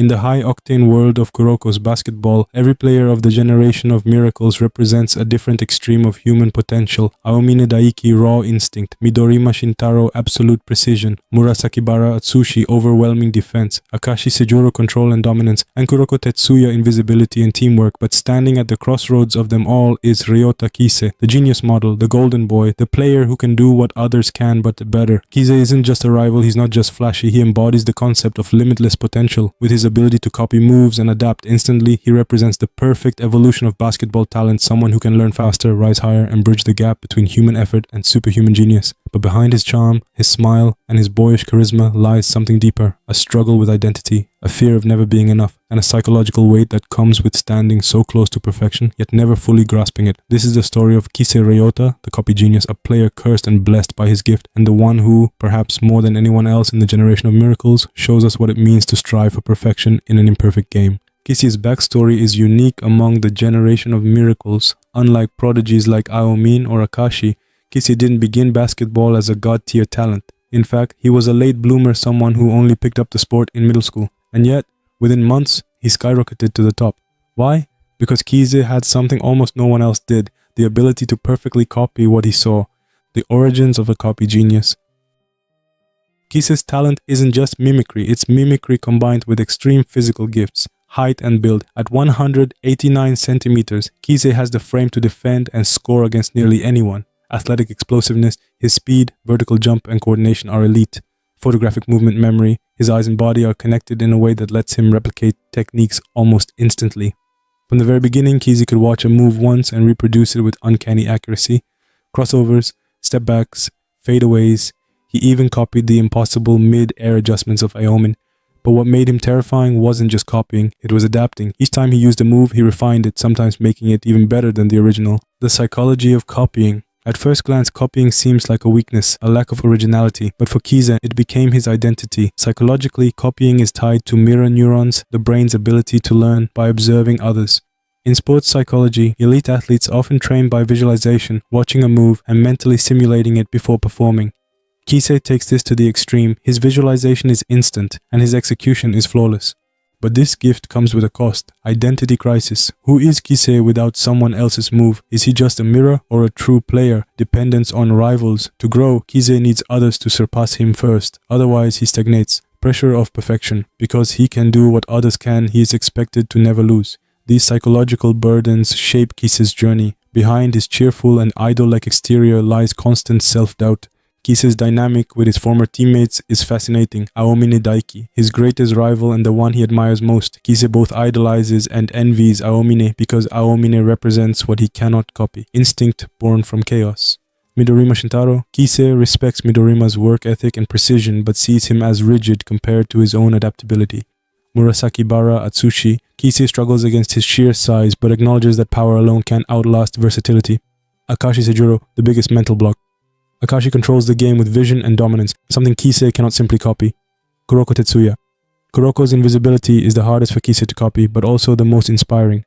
In the high-octane world of Kuroko's basketball, every player of the generation of miracles represents a different extreme of human potential. Aomine Daiki, raw instinct; Midorima Shintarō, absolute precision; Murasakibara Atsushi, overwhelming defense; Akashi Seijuro, control and dominance; and Kuroko Tetsuya, invisibility and teamwork. But standing at the crossroads of them all is Ryōta Kise, the genius model, the golden boy, the player who can do what others can but better. Kise isn't just a rival, he's not just flashy, he embodies the concept of limitless potential. With his ability to copy moves and adapt instantly, he represents the perfect evolution of basketball talent, someone who can learn faster, rise higher, and bridge the gap between human effort and superhuman genius. But behind his charm, his smile, and his boyish charisma lies something deeper, a struggle with identity, a fear of never being enough, and a psychological weight that comes with standing so close to perfection, yet never fully grasping it. This is the story of Kise Ryōta, the copy genius, a player cursed and blessed by his gift, and the one who, perhaps more than anyone else in the generation of miracles, shows us what it means to strive for perfection in an imperfect game. Kise's backstory is unique among the generation of miracles. Unlike prodigies like Aomine or Akashi, Kise didn't begin basketball as a god-tier talent. In fact, he was a late bloomer, someone who only picked up the sport in middle school. And yet, within months, he skyrocketed to the top. Why? Because Kise had something almost no one else did, the ability to perfectly copy what he saw. The origins of a copy genius. Kise's talent isn't just mimicry, it's mimicry combined with extreme physical gifts. Height and build. At 189 centimeters, Kise has the frame to defend and score against nearly anyone. Athletic explosiveness, his speed, vertical jump, and coordination are elite. Photographic movement memory, his eyes and body are connected in a way that lets him replicate techniques almost instantly. From the very beginning, Kise could watch a move once and reproduce it with uncanny accuracy. Crossovers, step backs, fadeaways. He even copied the impossible mid-air adjustments of Aomine. But what made him terrifying wasn't just copying, it was adapting. Each time he used a move, he refined it, sometimes making it even better than the original. The psychology of copying. At first glance, copying seems like a weakness, a lack of originality, but for Kise, it became his identity. Psychologically, copying is tied to mirror neurons, the brain's ability to learn by observing others. In sports psychology, elite athletes often train by visualization, watching a move, and mentally simulating it before performing. Kise takes this to the extreme. His visualization is instant, and his execution is flawless. But this gift comes with a cost. Identity crisis. Who is Kise without someone else's move? Is he just a mirror or a true player? Dependence on rivals. To grow, Kise needs others to surpass him first. Otherwise, he stagnates. Pressure of perfection. Because he can do what others can, he is expected to never lose. These psychological burdens shape Kise's journey. Behind his cheerful and idol-like exterior lies constant self-doubt. Kise's dynamic with his former teammates is fascinating. Aomine Daiki, his greatest rival and the one he admires most. Kise both idolizes and envies Aomine because Aomine represents what he cannot copy. Instinct born from chaos. Midorima Shintarō. Kise respects Midorima's work ethic and precision but sees him as rigid compared to his own adaptability. Murasakibara Atsushi. Kise struggles against his sheer size but acknowledges that power alone can outlast versatility. Akashi Seijuro, the biggest mental block. Akashi controls the game with vision and dominance, something Kise cannot simply copy. Kuroko Tetsuya. Kuroko's invisibility is the hardest for Kise to copy, but also the most inspiring.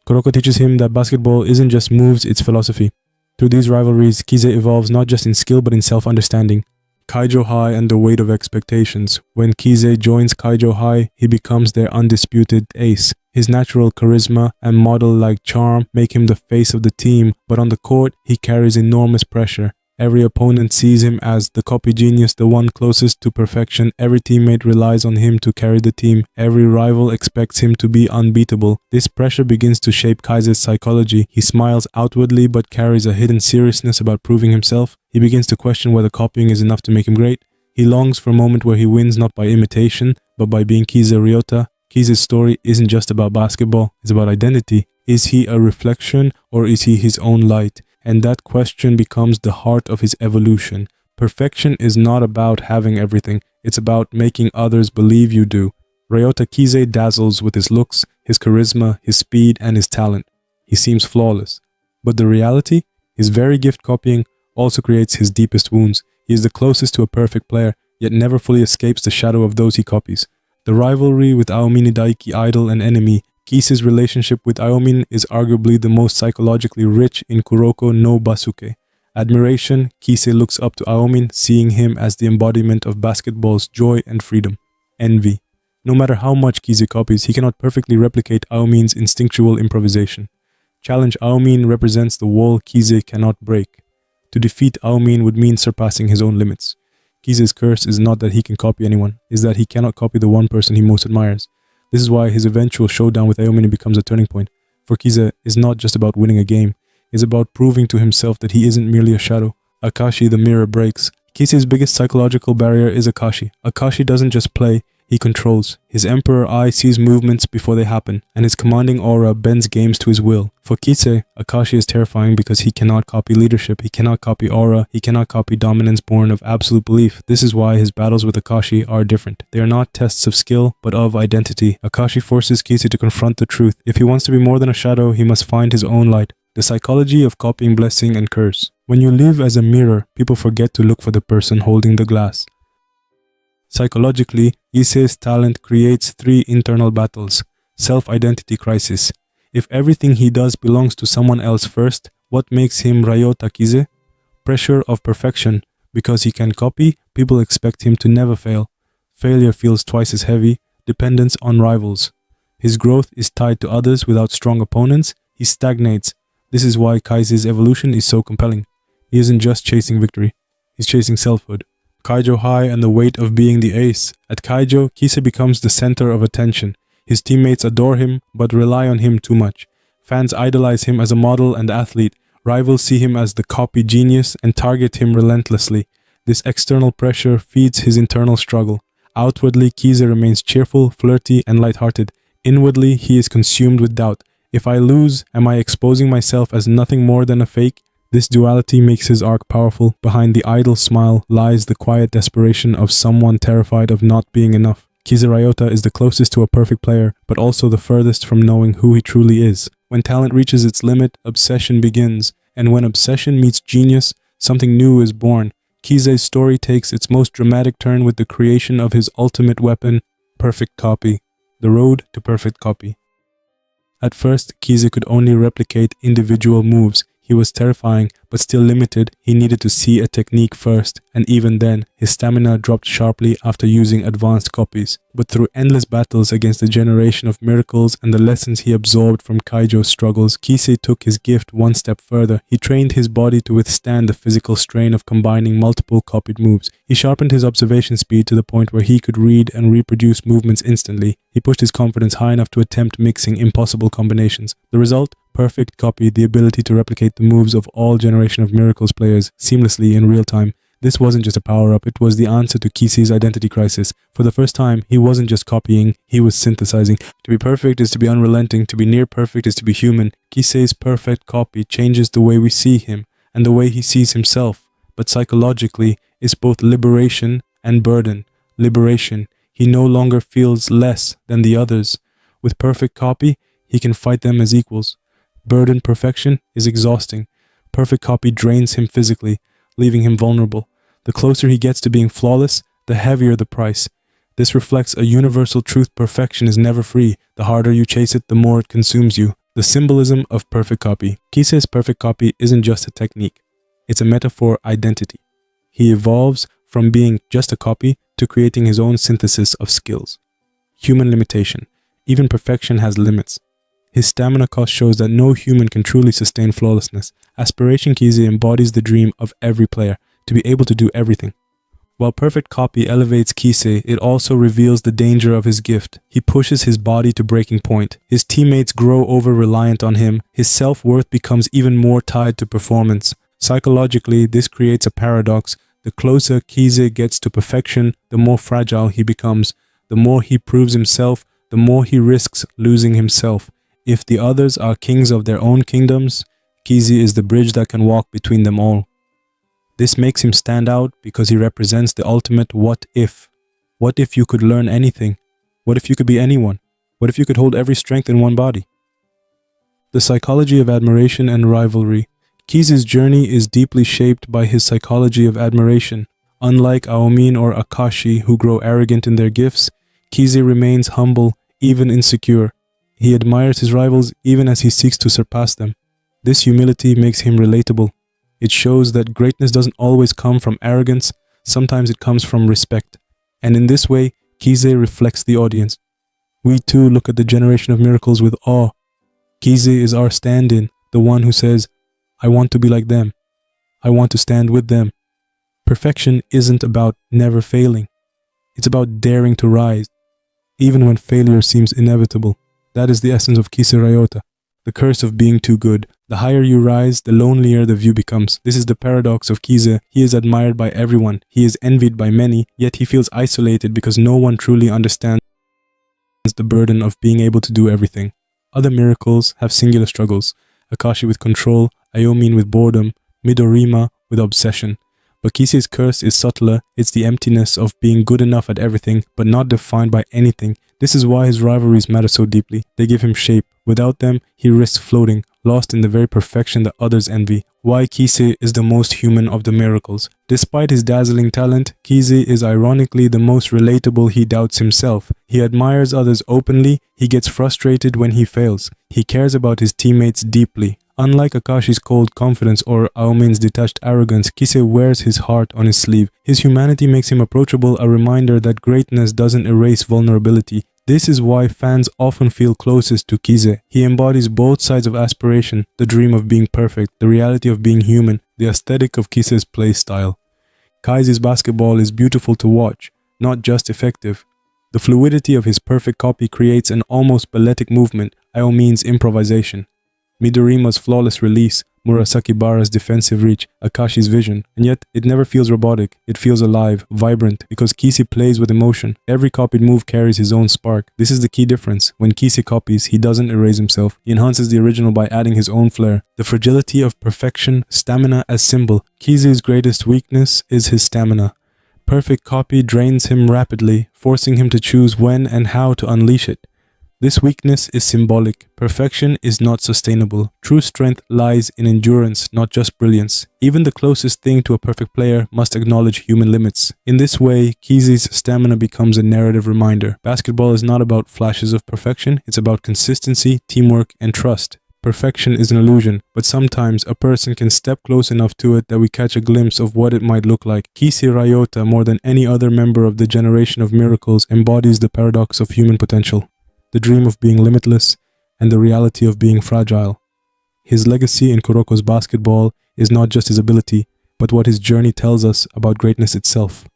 Kuroko teaches him that basketball isn't just moves, it's philosophy. Through these rivalries, Kise evolves not just in skill but in self-understanding. Kaijo High and the weight of expectations. When Kise joins Kaijo High, he becomes their undisputed ace. His natural charisma and model-like charm make him the face of the team, but on the court, he carries enormous pressure. Every opponent sees him as the copy genius, the one closest to perfection. Every teammate relies on him to carry the team. Every rival expects him to be unbeatable. This pressure begins to shape Kise's psychology. He smiles outwardly but carries a hidden seriousness about proving himself. He begins to question whether copying is enough to make him great. He longs for a moment where he wins not by imitation, but by being Kise Ryōta. Kise's story isn't just about basketball, it's about identity. Is he a reflection or is he his own light? And that question becomes the heart of his evolution. Perfection is not about having everything, it's about making others believe you do. Ryōta Kise dazzles with his looks, his charisma, his speed, and his talent. He seems flawless. But the reality, his very gift copying, also creates his deepest wounds. He is the closest to a perfect player, yet never fully escapes the shadow of those he copies. The rivalry with Aomine Daiki, idol and enemy. Kise's relationship with Aomine is arguably the most psychologically rich in kurokonobasket. Admiration, Kise looks up to Aomine, seeing him as the embodiment of basketball's joy and freedom. Envy. No matter how much Kise copies, he cannot perfectly replicate Aomine's instinctual improvisation. Challenge Aomine represents the wall Kise cannot break. To defeat Aomine would mean surpassing his own limits. Kise's curse is not that he can copy anyone, is that he cannot copy the one person he most admires. This is why his eventual showdown with Aomine becomes a turning point. For Kise is not just about winning a game, it's about proving to himself that he isn't merely a shadow. Akashi, the mirror, breaks. Kise's biggest psychological barrier is Akashi. Akashi doesn't just play, he controls. His emperor eye sees movements before they happen, and his commanding aura bends games to his will. For Kise, Akashi is terrifying because he cannot copy leadership, he cannot copy aura, he cannot copy dominance born of absolute belief. This is why his battles with Akashi are different. They are not tests of skill, but of identity. Akashi forces Kise to confront the truth. If he wants to be more than a shadow, he must find his own light. The psychology of copying blessing and curse. When you live as a mirror, people forget to look for the person holding the glass. Psychologically, Kise's talent creates three internal battles. Self-identity crisis. If everything he does belongs to someone else first, what makes him Ryōta Kise? Pressure of perfection. Because he can copy, people expect him to never fail. Failure feels twice as heavy. Dependence on rivals. His growth is tied to others without strong opponents. He stagnates. This is why Kise's evolution is so compelling. He isn't just chasing victory. He's chasing selfhood. Kaijo high and the weight of being the ace. At Kaijo, Kise becomes the center of attention. His teammates adore him, but rely on him too much. Fans idolize him as a model and athlete. Rivals see him as the copy genius and target him relentlessly. This external pressure feeds his internal struggle. Outwardly, Kise remains cheerful, flirty, and lighthearted. Inwardly, he is consumed with doubt. If I lose, am I exposing myself as nothing more than a fake? This duality makes his arc powerful. Behind the idle smile lies the quiet desperation of someone terrified of not being enough. Kise Ryōta is the closest to a perfect player, but also the furthest from knowing who he truly is. When talent reaches its limit, obsession begins. And when obsession meets genius, something new is born. Kise's story takes its most dramatic turn with the creation of his ultimate weapon, perfect copy. The road to perfect copy. At first, Kise could only replicate individual moves. He was terrifying, but still limited. He needed to see a technique first, and even then, his stamina dropped sharply after using advanced copies. But through endless battles against a generation of miracles and the lessons he absorbed from Kaijo's struggles, Kise took his gift one step further. He trained his body to withstand the physical strain of combining multiple copied moves. He sharpened his observation speed to the point where he could read and reproduce movements instantly. He pushed his confidence high enough to attempt mixing impossible combinations. The result? Perfect copy, the ability to replicate the moves of all generation of miracles players seamlessly in real time. This wasn't just a power-up, it was the answer to Kise's identity crisis. For the first time, he wasn't just copying, he was synthesizing. To be perfect is to be unrelenting, to be near perfect is to be human. Kise's perfect copy changes the way we see him, and the way he sees himself. But psychologically, it's both liberation and burden. Liberation. He no longer feels less than the others. With perfect copy, he can fight them as equals. Burden perfection is exhausting. Perfect copy drains him physically, leaving him vulnerable. The closer he gets to being flawless, the heavier the price. This reflects a universal truth: perfection is never free. The harder you chase it, the more it consumes you. The symbolism of perfect copy. Kise's perfect copy isn't just a technique. It's a metaphor identity. He evolves from being just a copy to creating his own synthesis of skills. Human limitation. Even perfection has limits. His stamina cost shows that no human can truly sustain flawlessness. Aspiration Kise embodies the dream of every player, to be able to do everything. While perfect copy elevates Kise, it also reveals the danger of his gift. He pushes his body to breaking point. His teammates grow over-reliant on him. His self-worth becomes even more tied to performance. Psychologically, this creates a paradox. The closer Kise gets to perfection, the more fragile he becomes. The more he proves himself, the more he risks losing himself. If the others are kings of their own kingdoms, Kise is the bridge that can walk between them all. This makes him stand out because he represents the ultimate what if. What if you could learn anything? What if you could be anyone? What if you could hold every strength in one body? The psychology of admiration and rivalry. Kise's journey is deeply shaped by his psychology of admiration. Unlike Aomine or Akashi, who grow arrogant in their gifts, Kise remains humble, even insecure. He admires his rivals even as he seeks to surpass them. This humility makes him relatable. It shows that greatness doesn't always come from arrogance, sometimes it comes from respect. And in this way, Kise reflects the audience. We too look at the generation of miracles with awe. Kise is our stand-in, the one who says, I want to be like them. I want to stand with them. Perfection isn't about never failing. It's about daring to rise, even when failure seems inevitable. That is the essence of Kise Ryōta, the curse of being too good. The higher you rise, the lonelier the view becomes. This is the paradox of Kise. He is admired by everyone. He is envied by many, yet he feels isolated because no one truly understands the burden of being able to do everything. Other miracles have singular struggles. Akashi with control, Aomine with boredom, Midorima with obsession. But Kise's curse is subtler. It's the emptiness of being good enough at everything, but not defined by anything. This is why his rivalries matter so deeply. They give him shape. Without them, he risks floating, lost in the very perfection that others envy. Why Kise is the most human of the miracles. Despite his dazzling talent, Kise is ironically the most relatable. He doubts himself. He admires others openly. He gets frustrated when he fails. He cares about his teammates deeply. Unlike Akashi's cold confidence or Aomine's detached arrogance, Kise wears his heart on his sleeve. His humanity makes him approachable, a reminder that greatness doesn't erase vulnerability. This is why fans often feel closest to Kise. He embodies both sides of aspiration, the dream of being perfect, the reality of being human, the aesthetic of Kise's play style. Kise's basketball is beautiful to watch, not just effective. The fluidity of his perfect copy creates an almost balletic movement, Aomine's improvisation. Midorima's flawless release, Murasakibara's defensive reach, Akashi's vision, and yet it never feels robotic. It feels alive, vibrant, because Kise plays with emotion. Every copied move carries his own spark. This is the key difference. When Kise copies, he doesn't erase himself. He enhances the original by adding his own flair. The fragility of perfection, stamina as symbol. Kise's greatest weakness is his stamina. Perfect copy drains him rapidly, forcing him to choose when and how to unleash it. This weakness is symbolic. Perfection is not sustainable. True strength lies in endurance, not just brilliance. Even the closest thing to a perfect player must acknowledge human limits. In this way, Kise's stamina becomes a narrative reminder. Basketball is not about flashes of perfection, it's about consistency, teamwork, and trust. Perfection is an illusion, but sometimes a person can step close enough to it that we catch a glimpse of what it might look like. Kise Ryōta, more than any other member of the generation of miracles, embodies the paradox of human potential. The dream of being limitless, and the reality of being fragile. His legacy in Kuroko's basketball is not just his ability, but what his journey tells us about greatness itself.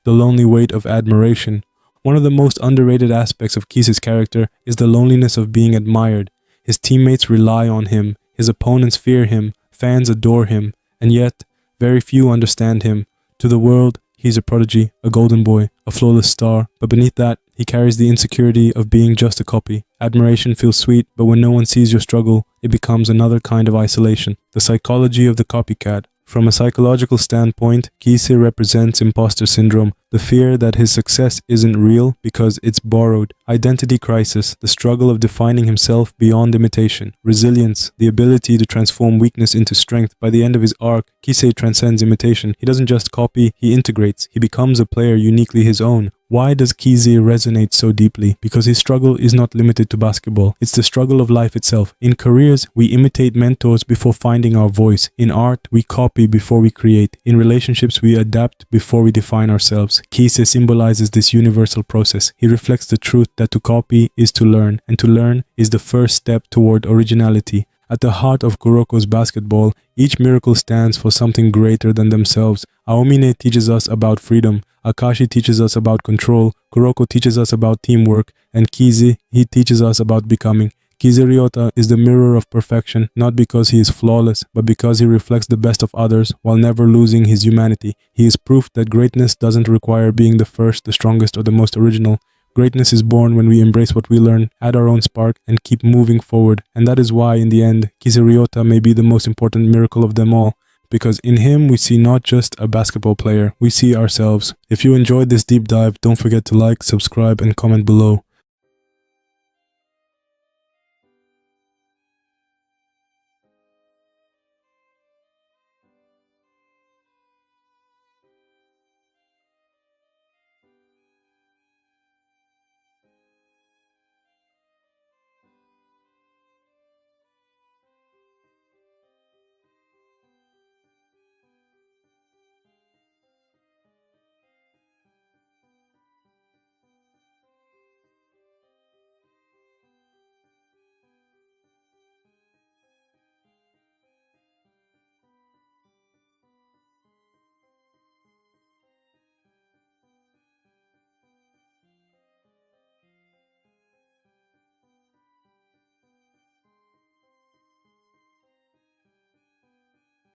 The lonely weight of admiration. One of the most underrated aspects of Kise's character is the loneliness of being admired. His teammates rely on him, his opponents fear him, fans adore him, and yet, very few understand him. To the world, he's a prodigy, a golden boy, a flawless star, but beneath that, he carries the insecurity of being just a copy. Admiration feels sweet, but when no one sees your struggle, it becomes another kind of isolation. The psychology of the copycat. From a psychological standpoint, Kise represents imposter syndrome, the fear that his success isn't real because it's borrowed. Identity crisis, the struggle of defining himself beyond imitation. Resilience, the ability to transform weakness into strength. By the end of his arc, Kise transcends imitation. He doesn't just copy, he integrates. He becomes a player uniquely his own. Why does Kise resonate so deeply? Because his struggle is not limited to basketball. It's the struggle of life itself. In careers, we imitate mentors before finding our voice. In art, we copy before we create. In relationships, we adapt before we define ourselves. Kise symbolizes this universal process. He reflects the truth that to copy is to learn, and to learn is the first step toward originality. At the heart of Kuroko's basketball, each miracle stands for something greater than themselves. Aomine teaches us about freedom. Akashi teaches us about control, Kuroko teaches us about teamwork, and Kise, he teaches us about becoming. Kise Ryōta is the mirror of perfection, not because he is flawless, but because he reflects the best of others while never losing his humanity. He is proof that greatness doesn't require being the first, the strongest, or the most original. Greatness is born when we embrace what we learn, add our own spark, and keep moving forward. And that is why, in the end, Kise Ryōta may be the most important miracle of them all. Because in him, we see not just a basketball player, we see ourselves. If you enjoyed this deep dive, don't forget to like, subscribe, and comment below.